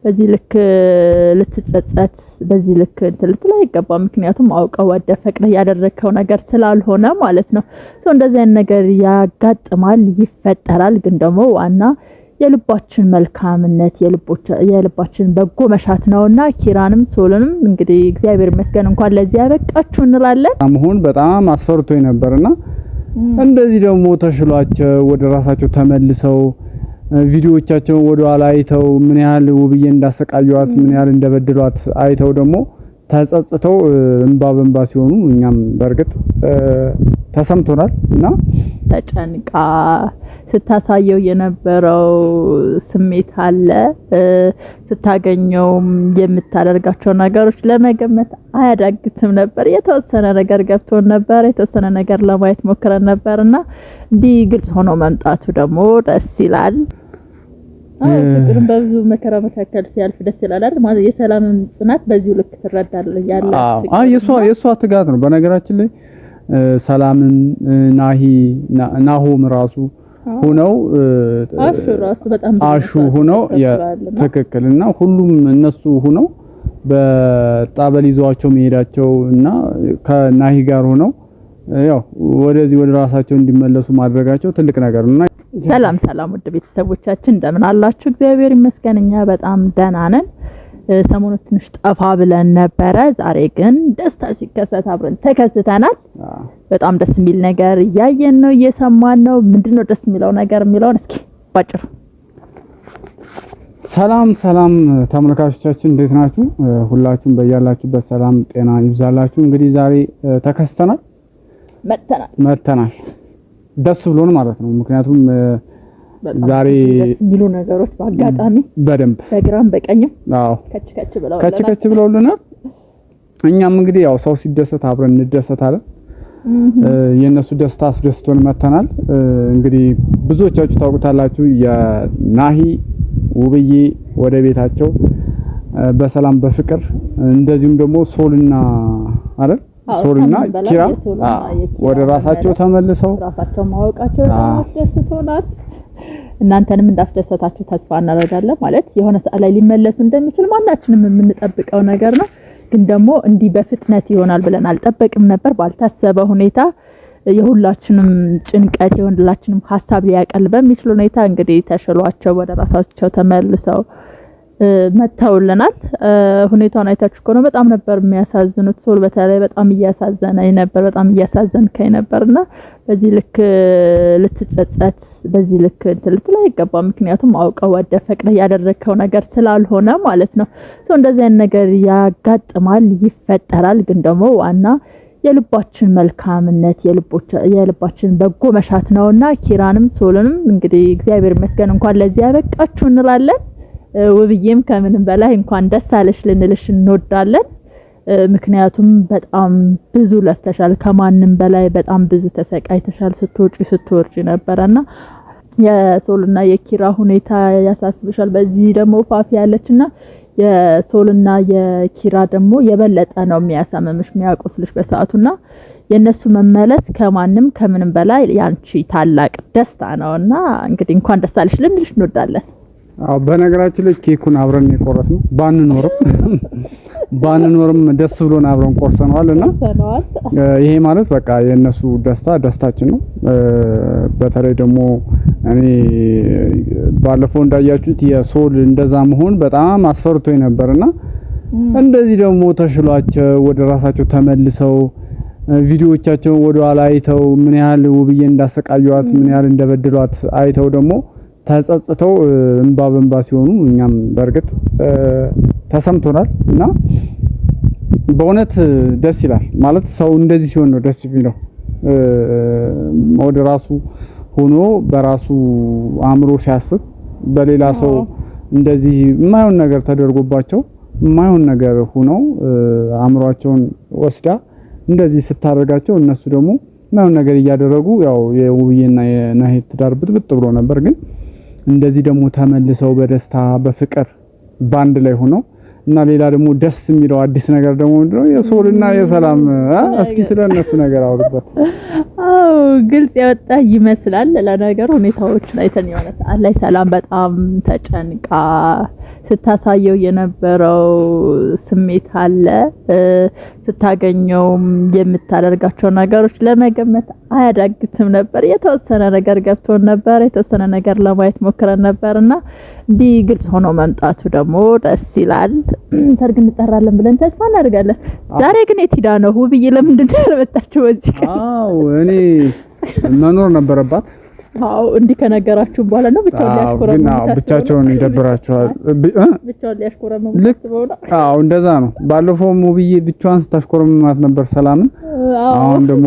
በዚህ ልክ ልትጸጸት በዚህ ልክ ልትል አይገባም። ምክንያቱም አውቀው ወደ ፈቅደ ያደረከው ነገር ስላልሆነ ማለት ነው። እንደዚህ አይነት ነገር ያጋጥማል፣ ይፈጠራል። ግን ደግሞ ዋና የልባችን መልካምነት የልባችን በጎ መሻት ነውና ኪራንም ሶልንም እንግዲህ እግዚአብሔር ይመስገን እንኳን ለዚህ ያበቃችሁ እንላለን። አሁን በጣም አስፈርቶኝ ነበርና እንደዚህ ደግሞ ተሽሏቸው ወደ ራሳቸው ተመልሰው ቪዲዮዎቻቸውን ወደ ኋላ አይተው ምን ያህል ውብዬ እንዳሰቃዩት ምን ያህል እንደበደሏት አይተው ደግሞ ተጸጽተው እንባ በእንባ ሲሆኑ እኛም በርግጥ ተሰምቶናል እና ተጨንቃ ስታሳየው የነበረው ስሜት አለ። ስታገኘውም የምታደርጋቸው ነገሮች ለመገመት አያዳግትም ነበር። የተወሰነ ነገር ገብቶን ነበር፣ የተወሰነ ነገር ለማየት ሞክረን ነበርና እንዲህ ግልጽ ሆኖ መምጣቱ ደግሞ ደስ ይላል። ፍቅርን በብዙ መከራ መካከል ሲያልፍ ደስ ይላል አይደል? ማለት የሰላምን ጽናት በዚሁ ልክ ትረዳለህ ያለ የሷ ትጋት ነው። በነገራችን ላይ ሰላምን ናሆም ራሱ ሆነው አሹ ሆነው ትክክልና ሁሉም እነሱ ሆነው በጣበል ይዟቸው መሄዳቸው እና ከናሂ ጋር ሆነው ያው ወደዚህ ወደ ራሳቸው እንዲመለሱ ማድረጋቸው ትልቅ ነገር ነው። ሰላም ውድ ቤተሰቦቻችን እንደምን አላችሁ? እግዚአብሔር ይመስገን እኛ በጣም ደህና ነን። ሰሞኑን ትንሽ ጠፋ ብለን ነበረ። ዛሬ ግን ደስታ ሲከሰት አብረን ተከስተናል። በጣም ደስ የሚል ነገር እያየን ነው፣ እየሰማን ነው። ምንድነው ደስ የሚለው ነገር የሚለውን እስኪ ባጭሩ። ሰላም ተመልካቾቻችን እንዴት ናችሁ? ሁላችሁም በያላችሁበት ሰላም ጤና ይብዛላችሁ። እንግዲህ ዛሬ ተከስተናል መተናል ደስ ብሎን ማለት ነው። ምክንያቱም ዛሬ የሚሉ ነገሮች በአጋጣሚ በደንብ በግራም በቀኝም ከች ብለውልናል። እኛም እንግዲህ ያው ሰው ሲደሰት አብረን እንደሰታለን። የነሱ ደስታ አስደስቶን መተናል። እንግዲህ ብዙዎቻችሁ ታውቁታላችሁ የናሂ ውብዬ ወደ ቤታቸው በሰላም በፍቅር እንደዚሁም ደግሞ ሶልና ኪራ ወደ ራሳቸው ተመልሰው ራሳቸው ማወቃቸው አስደስቶናል። እናንተንም እንዳስደሰታችሁ ተስፋ እናደርጋለን። ማለት የሆነ ሰዓት ላይ ሊመለሱ እንደሚችል ማናችንም የምንጠብቀው ነገር ነው። ግን ደግሞ እንዲህ በፍጥነት ይሆናል ብለን አልጠበቅም ነበር። ባልታሰበ ሁኔታ የሁላችንም ጭንቀት የሁላችንም ሐሳብ ሊያቀል በሚችል ሁኔታ እንግዲህ ተሽሏቸው ወደ ራሳቸው ተመልሰው መተውልናል። ሁኔታውን አይታችሁ ከሆነ በጣም ነበር የሚያሳዝኑት። ሶል በተለይ በጣም እያሳዘነኝ ነበር፣ በጣም እያሳዘንከኝ ነበርና በዚህ ልክ ልትጸጸት በዚህ ልክ ልትል አይገባም። ምክንያቱም አውቀው ወደ ፈቅደ ያደረከው ነገር ስላልሆነ ማለት ነው። እንደዚህ አይነት ነገር ያጋጥማል፣ ይፈጠራል። ግን ደግሞ ዋና የልባችን መልካምነት የልባችን በጎ መሻት ነውና ኪራንም ሶልንም እንግዲህ እግዚአብሔር ይመስገን እንኳን ለዚህ ያበቃችሁ እንላለን። ውብዬም ከምንም በላይ እንኳን ደስ አለሽ ልንልሽ እንወዳለን። ምክንያቱም በጣም ብዙ ለፍተሻል፣ ከማንም በላይ በጣም ብዙ ተሰቃይተሻል። ስትወርጂ ነበርና የሶልና የኪራ ሁኔታ ያሳስብሻል። በዚህ ደግሞ ፋፊ ያለችና የሶልና የኪራ ደግሞ የበለጠ ነው የሚያሳምምሽ የሚያቆስልሽ በሰዓቱና የነሱ መመለስ ከማንም ከምንም በላይ ያንቺ ታላቅ ደስታ ነውና እንግዲህ እንኳን ደስ አለሽ ልንልሽ እንወዳለን። በነገራችን ላይ ኬኩን አብረን የቆረስነው ባንኖርም ደስ ብሎን አብረን ቆርሰናልና ይሄ ማለት በቃ የነሱ ደስታችን ነው። በተለይ ደግሞ እኔ ባለፈው እንዳያችሁት የሶል እንደዛ መሆን በጣም አስፈርቶኝ ነበርና እንደዚህ ደግሞ ተሽሏቸው ወደ ራሳቸው ተመልሰው ቪዲዮዎቻቸውን ወደ ኋላ አይተው ምን ያህል ውብዬ እንዳሰቃዩት ምን ያህል እንደበደሏት አይተው ደግሞ ተጸጽተው እንባ በእንባ ሲሆኑ እኛም በርግጥ ተሰምቶናል እና በእውነት ደስ ይላል። ማለት ሰው እንደዚህ ሲሆን ነው ደስ የሚለው። ወደ ራሱ ሆኖ በራሱ አእምሮ ሲያስብ በሌላ ሰው እንደዚህ የማይሆን ነገር ተደርጎባቸው የማይሆን ነገር ሆነው አእምሯቸውን ወስዳ እንደዚህ ስታደርጋቸው እነሱ ደግሞ የማይሆን ነገር እያደረጉ ያው የውብዬና የናሂ ትዳር ብጥብጥ ብሎ ነበር። ግን እንደዚህ ደግሞ ተመልሰው በደስታ በፍቅር ባንድ ላይ ሆነው እና ሌላ ደግሞ ደስ የሚለው አዲስ ነገር ደግሞ ምንድነው የሶልና የሰላም እስኪ ስለነሱ ነገር አውርበት። ግልጽ ያወጣ ይመስላል። ለነገሩ ሁኔታዎችን አይተን የሆነ ሰዓት ላይ ሰላም በጣም ተጨንቃ ስታሳየው የነበረው ስሜት አለ። ስታገኘውም የምታደርጋቸው ነገሮች ለመገመት አያዳግትም ነበር። የተወሰነ ነገር ገብቶን ነበር፣ የተወሰነ ነገር ለማየት ሞክረን ነበርና እንዲህ ግልጽ ሆኖ መምጣቱ ደግሞ ደስ ይላል። ሰርግ እንጠራለን ብለን ተስፋ እናደርጋለን። ዛሬ ግን የት ሄዳ ነው ውብዬ? ለምንድን ነው ያልመጣችው በዚህ ቀን? አዎ እኔ መኖር ነበረባት። አዎ እንዲህ ከነገራችሁ በኋላ ነው ብቻቸውን ይደብራቸዋል። ብቻውን ሊያሽኮረመሙ ነው። አዎ እንደዛ ነው። ባለፈው ውብዬ ብቻዋን ስታሽኮረመማት ነበር ሰላምን። አሁን ደግሞ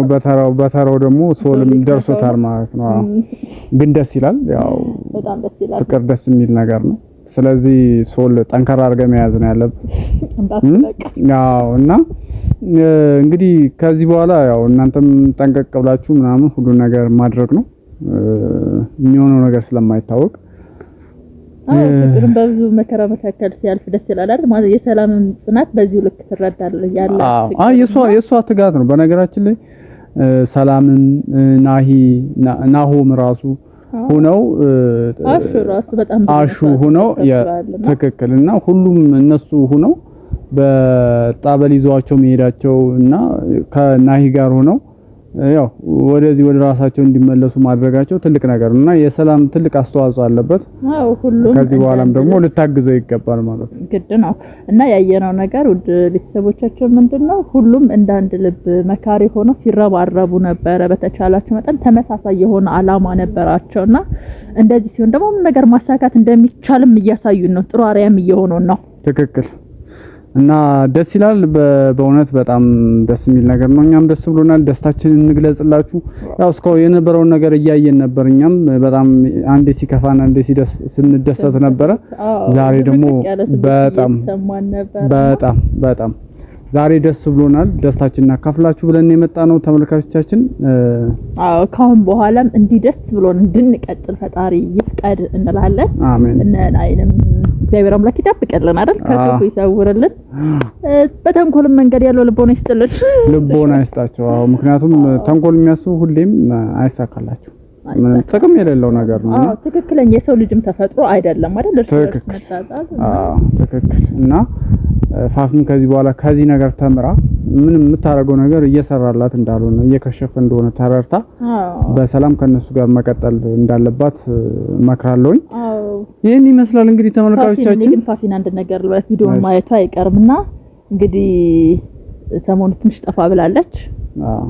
በተራው ደግሞ ሶልም ደርሶታል ማለት ነው። ግን ደስ ይላል። ያው በጣም ደስ ይላል። ፍቅር ደስ የሚል ነገር ነው። ስለዚህ ሶል ጠንከራ አድርገህ መያዝ ነው ያለብህ። ያው እና እንግዲህ ከዚህ በኋላ ያው እናንተም ጠንቀቅ ብላችሁ ምናምን ሁሉ ነገር ማድረግ ነው የሚሆነው ነገር ስለማይታወቅ። ፍቅርም በብዙ መከራ መካከል ሲያልፍ ደስ ይላል አይደል? ማለት የሰላምን ጽናት በዚሁ ልክ ትረዳለህ ያለ። የሷ ትጋት ነው። በነገራችን ላይ ሰላምን ናሆም ራሱ ሆነው አሹ ሆነው ትክክልና ሁሉም እነሱ ሆነው በጣበል ይዘዋቸው መሄዳቸው እና ከናሂ ጋር ሆነው ያው ወደዚህ ወደ ራሳቸው እንዲመለሱ ማድረጋቸው ትልቅ ነገር እና የሰላም ትልቅ አስተዋጽኦ አለበት። አዎ ሁሉም ከዚህ በኋላም ደግሞ ልታግዘው ይገባል ማለት ነው። ግድ ነው እና ያየነው ነገር ውድ ቤተሰቦቻችን ምንድነው ሁሉም እንዳንድ ልብ መካሪ ሆኖ ሲረባረቡ ነበረ። በተቻላቸው መጠን ተመሳሳይ የሆነ አላማ ነበራቸውና እንደዚህ ሲሆን ደግሞ ምን ነገር ማሳካት እንደሚቻልም እያሳዩን ነው። ጥሩ አርያም እየሆነው ነው። ትክክል እና ደስ ይላል። በእውነት በጣም ደስ የሚል ነገር ነው። እኛም ደስ ብሎናል። ደስታችንን እንግለጽላችሁ። ያው እስካሁን የነበረውን ነገር እያየን ነበር። እኛም በጣም አንዴ ሲከፋና አንዴ ስንደሰት ነበረ። ዛሬ ደግሞ በጣም ዛሬ ደስ ብሎናል። ደስታችንን አካፍላችሁ ብለን የመጣ ነው ተመልካቾቻችን። አዎ ካሁን በኋላም እንዲህ ደስ ብሎን እንድንቀጥል ፈጣሪ ይፍቀድ እንላለን። አሜን። አይንም እግዚአብሔር አምላክ ይጠብቀልን አይደል? ከክፉ ይሰውርልን። በተንኮልም መንገድ ያለው ልቦና ይስጥልን። ልቦና ይስጣቸው። አዎ ምክንያቱም ተንኮል የሚያስቡ ሁሌም አይሳካላቸው። ምንም ጥቅም የሌለው ነገር ነው። አዎ ትክክለኛ የሰው ልጅም ተፈጥሮ አይደለም አይደል? ትክክል። እና ፋፍም ከዚህ በኋላ ከዚህ ነገር ተምራ ምንም የምታረገው ነገር እየሰራላት እንዳልሆነ እየከሸፈ እንደሆነ ተረርታ በሰላም ከነሱ ጋር መቀጠል እንዳለባት መክራለሁኝ። ይሄን ይመስላል እንግዲህ ተመልካቾቻችን። ግን ፋፊን አንድ ነገር ቪዲዮውን ማየቷ አይቀርምና እንግዲህ ሰሞኑን ትንሽ ጠፋ ብላለች።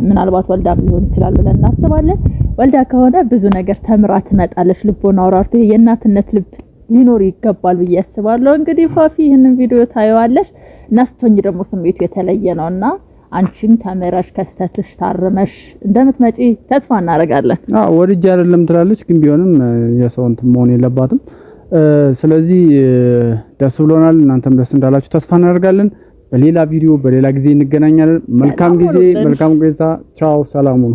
ምናልባት ወልዳም ሊሆን ይችላል ብለን እናስባለን። ወልዳ ከሆነ ብዙ ነገር ተምራ ትመጣለች። ልቦና አውራርቶ የእናትነት ልብ ሊኖር ይገባል ብዬ አስባለሁ። እንግዲህ ፋፊ ይሄንን ቪዲዮ ታየዋለሽ እና ስትሆኚ ደግሞ ስሜቱ የተለየ ነውና አንቺም ተመረሽ ከስተትሽ ታርመሽ እንደምትመጪ ተስፋ እናደርጋለን። ወድጄ አይደለም ትላለች፣ ግን ቢሆንም የሰው እንትን መሆን የለባትም። ስለዚህ ደስ ብሎናል። እናንተም ደስ እንዳላችሁ ተስፋ እናደርጋለን። በሌላ ቪዲዮ በሌላ ጊዜ እንገናኛለን። መልካም ጊዜ፣ መልካም ቆይታ። ቻው፣ ሰላም ሁኑ።